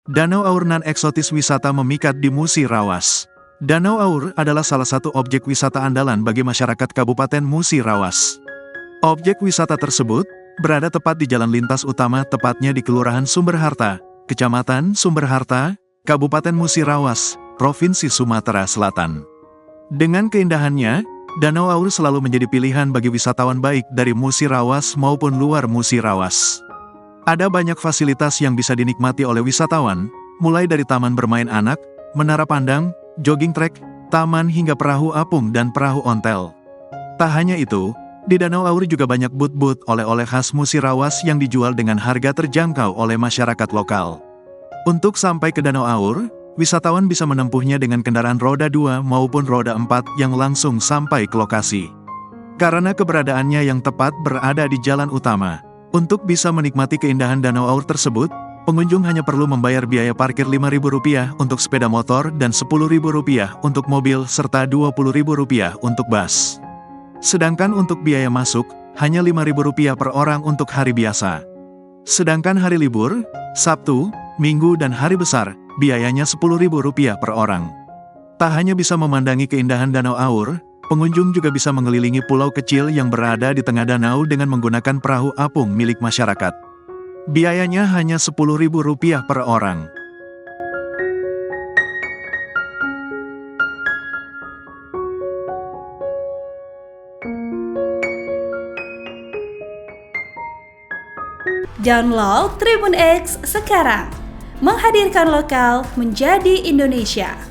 Danau Aur nan eksotis wisata memikat di Musi Rawas. Danau Aur adalah salah satu objek wisata andalan bagi masyarakat Kabupaten Musi Rawas. Objek wisata tersebut berada tepat di jalan lintas utama, tepatnya di Kelurahan Sumberharta, Kecamatan Sumberharta, Kabupaten Musi Rawas, Provinsi Sumatera Selatan. Dengan keindahannya, Danau Aur selalu menjadi pilihan bagi wisatawan baik dari Musi Rawas maupun luar Musi Rawas. Ada banyak fasilitas yang bisa dinikmati oleh wisatawan, mulai dari taman bermain anak, menara pandang, jogging track, taman hingga perahu apung dan perahu ontel. Tak hanya itu, di Danau Aur juga banyak booth-booth oleh-oleh khas Musi Rawas yang dijual dengan harga terjangkau oleh masyarakat lokal. Untuk sampai ke Danau Aur, wisatawan bisa menempuhnya dengan kendaraan roda 2 maupun roda 4 yang langsung sampai ke lokasi. Karena keberadaannya yang tepat berada di jalan utama, untuk bisa menikmati keindahan Danau Aur tersebut, pengunjung hanya perlu membayar biaya parkir Rp5.000 untuk sepeda motor dan Rp10.000 untuk mobil serta Rp20.000 untuk bus. Sedangkan untuk biaya masuk, hanya Rp5.000 per orang untuk hari biasa. Sedangkan hari libur, Sabtu, Minggu dan hari besar, biayanya Rp10.000 per orang. Tak hanya bisa memandangi keindahan Danau Aur, pengunjung juga bisa mengelilingi pulau kecil yang berada di tengah danau dengan menggunakan perahu apung milik masyarakat. Biayanya hanya Rp10.000 per orang. Download Tribun X sekarang, menghadirkan lokal menjadi Indonesia.